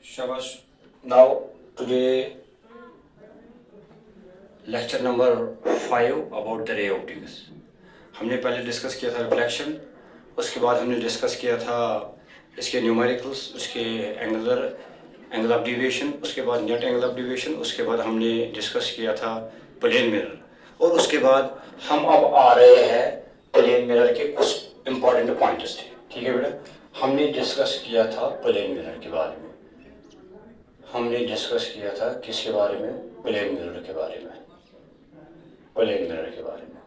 शाबाश। Now today lecture number 5 about the ray optics. हमने पहले डिस्कस किया था रिफ्लेक्शन, उसके बाद हमने डिस्कस किया था इसके न्यूमेरिकल्स, उसके एंगल ऑफ डिविएशन, उसके बाद नेट एंगल ऑफ डिविएशन, उसके बाद हमने डिस्कस किया था प्लेन मिरर, और उसके बाद हम अब आ रहे हैं प्लेन मिरर के कुछ इंपॉर्टेंट पॉइंट्स थे। ठीक है बेटा, हमने डिस्कस किया था प्लेन मिरर के बारे में। हमने डिस्कस किया था किसके बारे में? प्लेन मिरर के बारे में। प्लेन मिरर के बारे में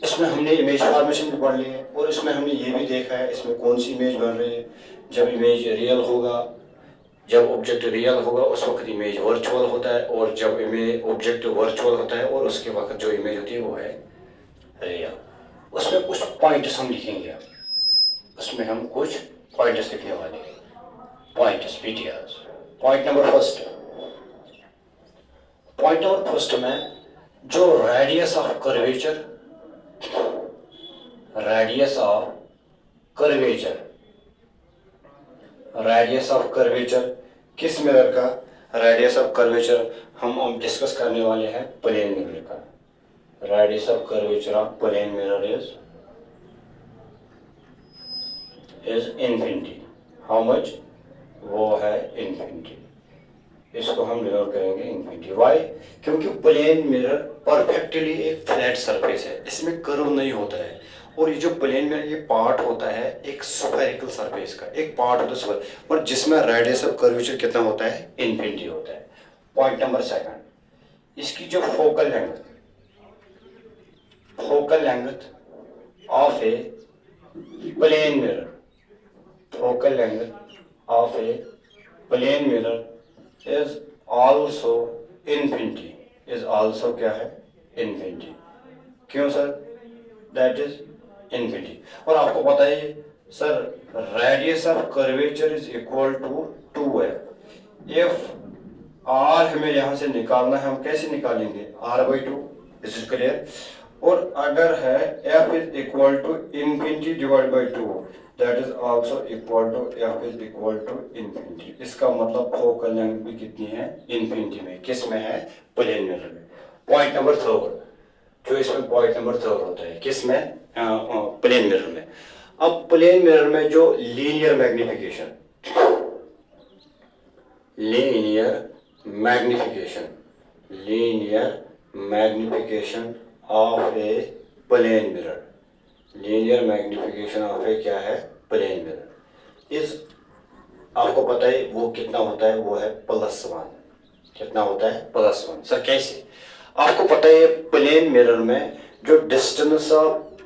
इसमें हमने इमेज फॉर्मेशन भी पढ़ ली है, और इसमें हमने ये भी देखा है इसमें कौन सी इमेज बन रही है। जब इमेज रियल होगा, जब ऑब्जेक्ट रियल होगा उस वक्त इमेज वर्चुअल होता है, और जब इमेज ऑब्जेक्ट वर्चुअल होता है और उसके वक्त जो इमेज होती है वो है रियल। उसमें कुछ पॉइंट्स हम लिखेंगे, उसमें हम कुछ पॉइंट्स लिखने वाले हैं। Points PTR. Point number first में जो रेडियस ऑफ कर्वेचर किस मिरर का रेडियस ऑफ कर्वेचर हम डिस्कस करने वाले हैं प्लेन मिरर का। Radius of curvature of plane mirror is infinity. How much? वो है इन्फिनिटी। इसको हम डिनोट करेंगे इन्फिनिटी। वाई? क्योंकि प्लेन मिरर परफेक्टली एक फ्लैट सरफेस है, इसमें कर्व नहीं होता है, और ये जो प्लेन मिरर ये पार्ट होता है एक स्फेरिकल सरफेस का, एक पार्ट होता है स्फेयर, और जिसमें रेडियस ऑफ कर्वेचर कितना होता है? इन्फिनिटी होता है। पॉइंट नंबर सेकंड, इसकी जो focal length of a plane mirror, focal length of a plane mirror is also infinity, is also क्या है? infinity। क्यों सर? that is infinity। और आपको पता है sir radius of curvature is equal to 2f। If r हमें यहां से निकालना है, हम कैसे निकालेंगे? r/2। This is clear. और अगर है f is equal to infinity divide by 2, that is also equal to f is equal to infinity. इसका मतलब फोकल लेंथ भी कितनी है? इन्फिनिटी में। किस में है? प्लेन मिरर में। पॉइंट नंबर थर्ड, जो इसमें पॉइंट नंबर थर्ड होता है, किस में? प्लेन मिरर में। अब प्लेन मिरर में जो linear magnification of a plane mirror, linear magnification of a क्या है? प्लेन मिरर इज, आपको पता है वो कितना होता है? वो है +1। कितना होता है? +1। सर कैसे? आपको पता है प्लेन मिरर में जो डिस्टेंस ऑफ,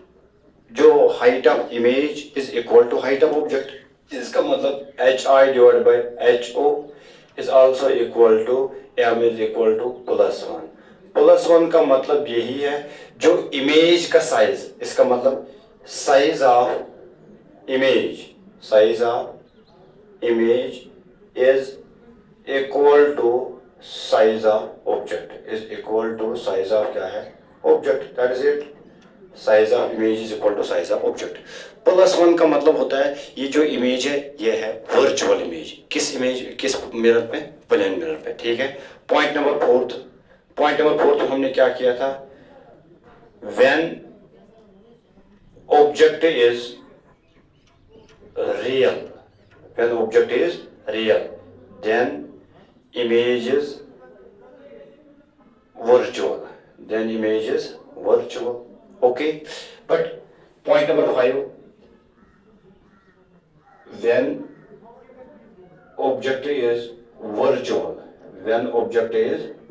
जो height of image is equal to height of object. इसका मतलब HI divide by HO is also equal to M is equal to +1। +1 का मतलब यही है जो इमेज का साइज, इसका मतलब size of image is equal to size of object, is equal to size of क्या है? Object. That is it. Size of image is equal to size of object. +1 का मतलब होता है ये जो इमेज है ये है वर्चुअल इमेज। किस मिरर पे? प्लेन मिरर पे। ठीक है। पॉइंट नंबर फोर्थ हमने क्या किया था? When object is real, then image is virtual, okay। but point number 5, when object is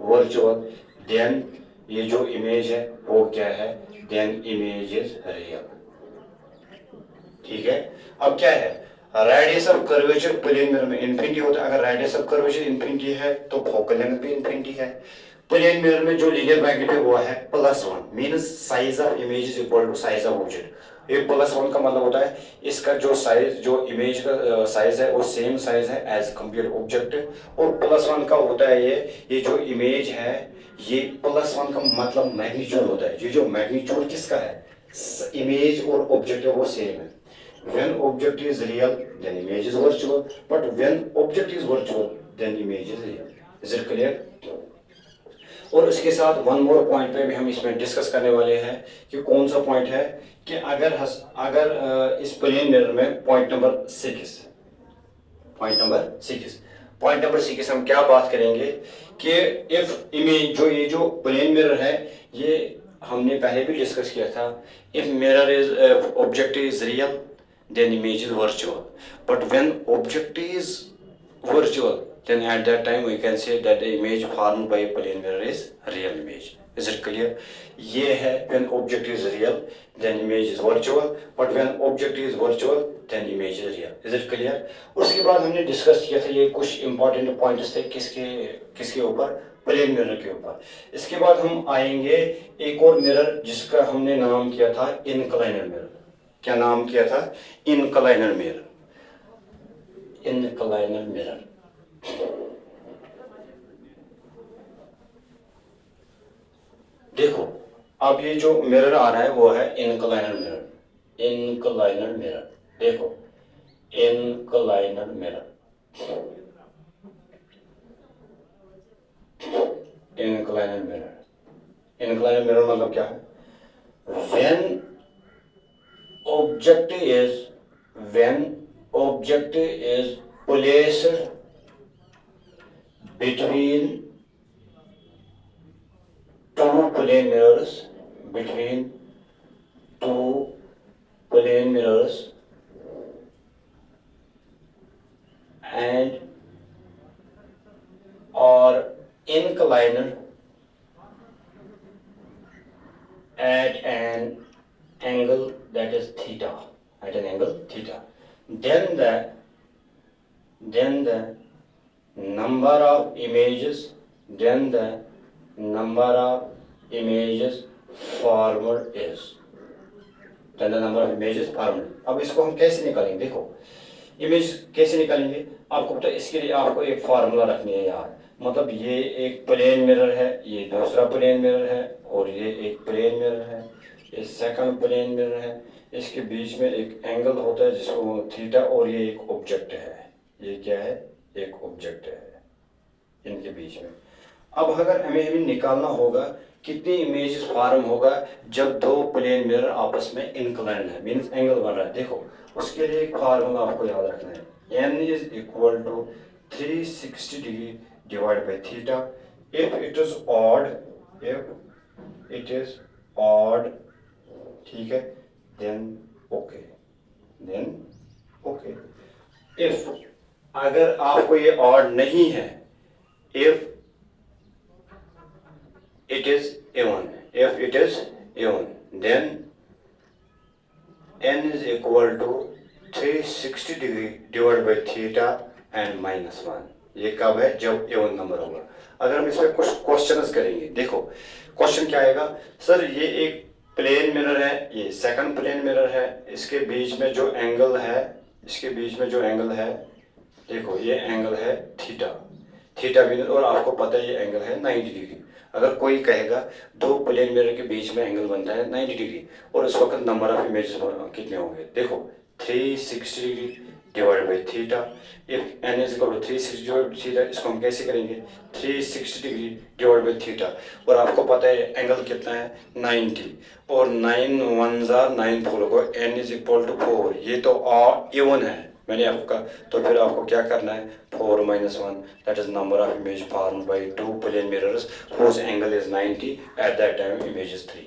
virtual, then ये जो इमेज है वो क्या है? then image is real। ठीक है। अब क्या है? Radius of curvature plane mirror में इन्फिनिटी होता है। अगर रेडियस ऑफ कर्वेचर इन्फिनिटी है तो फोकल लेंथ भी इन्फिनिटी है। प्लेन मिरर में जो लीनियर मैग्नीट्यूड है वो है +1, means size of image is equal to size of object. ये +1 का मतलब होता है इसका जो साइज, जो इमेज का साइज है वो सेम साइज है एज कंपेयर ऑब्जेक्ट। और +1 का होता है ये जो इमेज है ये +1 का मतलब मैग्नीट्यूड होता है। ये जो मैग्नीट्यूड किसका है? इमेज और ऑब्जेक्ट है वो सेम है। When object is real, then image is virtual. But when object is virtual, then image is real. Is it clear? और उसके साथ वन मोर पॉइंट पे भी हम इसमें डिस्कस करने वाले हैं कि कौन सा पॉइंट है कि अगर इस प्लेन मिरर में पॉइंट नंबर 6 हम क्या बात करेंगे कि इफ इमेज जो प्लेन मिरर है, ये हमने पहले भी डिस्कस किया था, if mirror is object is real then image is virtual, but when object is virtual then at that time we can say that the image formed by a plane mirror is real image. Is it clear? ये है when object is real then image is virtual, but when object is virtual then image is real. Is it clear? उसके बाद हमने discuss किया था ये कुछ important points थे किसके ऊपर, प्लेन मिरर के ऊपर. इसके बाद हम आएंगे एक और मिरर जिसका हमने नाम किया था इनक्लाइनर मिरर. क्या नाम किया था? इनक्लाइनर मिरर. इनक्लाइनर मिरर. देखो अब ये जो मिरर आ रहा है वो है इनक्लाइनर मिरर. इनक्लाइनर मिरर. देखो इनक्लाइनर मिरर. इनक्लाइनर मिरर. इनक्लाइनर मिरर मतलब क्या है? when object is placed between two plane mirrors and or incliner at an angle that is theta, then the number of images formed is. अब इसको हम कैसे निकालेंगे? देखो इमेज कैसे निकालेंगे आपको पता है. इसके लिए आपको एक फार्मूला रखनी है यार. मतलब ये एक प्लेन मिरर है, ये दूसरा प्लेन मिरर है, और ये एक प्लेन मिरर है, ये सेकंड प्लेन मिरर है. इसके बीच में एक एंगल होता है जिसको थीटा, और ये एक ऑब्जेक्ट है. ये क्या है? एक ऑब्जेक्ट है इनके बीच में. अब अगर हमें निकालना होगा कितनी इमेजेस फॉर्म होगा जब दो प्लेन मिरर आपस में इंक्लाइंड है, मींस एंगल बन रहा है. देखो उसके लिए एक फार्मूला आपको याद रखना है. n is equal to 360 degree divided by theta. If it is odd, ठीक है, then okay. If अगर आपको ये odd नहीं है, if it is even, then n is equal to 360 degree divided by theta and -1. ये कब है? जब even नंबर होगा. अगर हम इसमें कुछ क्वेश्चंस करेंगे, देखो क्वेश्चन क्या आएगा? सर ये एक प्लेन मिरर है, ये सेकंड प्लेन मिरर है, इसके बीच में जो एंगल है, देखो ये एंगल है थीटा भी, और आपको पता है ये एंगल है 90 डिग्री. अगर कोई कहेगा दो प्लेन मिरर के बीच में एंगल बनता है 90 डिग्री और इस वक्त नंबर ऑफ इमेजेस कितने होंगे? देखो 360 degree divide by theta. If n is equal to 360 divide by theta, इसको हम कैसे करेंगे? 360 डिग्री डिवाइड बाई थीटा, और आपको पता है एंगल कितना है? 90, और 9 1 9 4 को n इज इक्वल टू 4. ये तो इवन है मैंने आपको कहा. तो फिर आपको क्या करना है? 4 - 1, that is number of image formed by two plane mirrors whose angle is 90. At that time image is 3.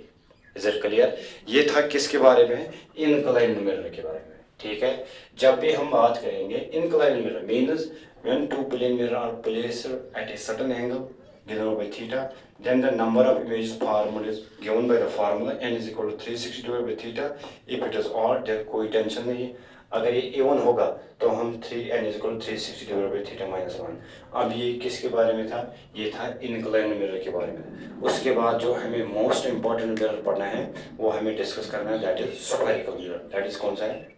Is it clear? ये था किसके बारे में? इनक्लाइंड मिरर के बारे में. ठीक है. जब भी हम बात करेंगे inclined mirror means when two plane mirror are placed at a certain angle given by theta, then the number of images formed is given by the formula n is equal to 360 divided by theta. If it is odd, there कोई tension नहीं. अगर ये even होगा तो हम n is equal to 360 divided by theta -1. अब ये किसके बारे में था? ये था इनक्लाइंड मिरर के बारे में. उसके बाद जो हमें मोस्ट इंपॉर्टेंट मिरर पढ़ना है वो हमें डिस्कस करना है, that is spherical mirror. That is कौन सा है?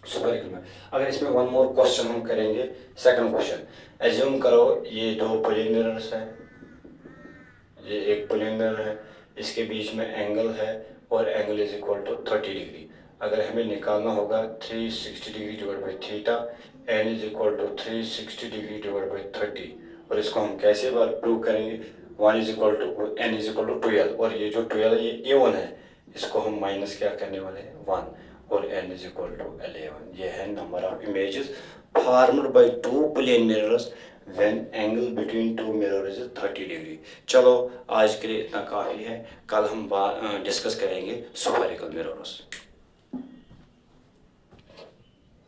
Spherical mirror. अगर इसमें वन मोर क्वेश्चन हम करेंगे. सेकंड क्वेश्चन, एज्यूम करो ये दो प्लेन मिरर्स हैं, ये एक प्लेन मिरर है, इसके बीच में एंगल है और angle is equal to 30 degree. अगर हमें निकालना होगा 360 degree divide by theta, n is equal to 360 degree divide by 30, और इसको हम कैसे प्रूव करेंगे, 1 is equal to n is equal to 12, और ये जो 12 है ये a1 है, इसको हम माइनस क्या करने वाले हैं 1, और n इज इक्वल टू 11। ये है number of images formed by two plane mirrors when angle between two mirror is 30 degree. चलो आज के लिए इतना काफ़ी है, कल हम डिस्कस करेंगे सुपेरिकल मिरर्स।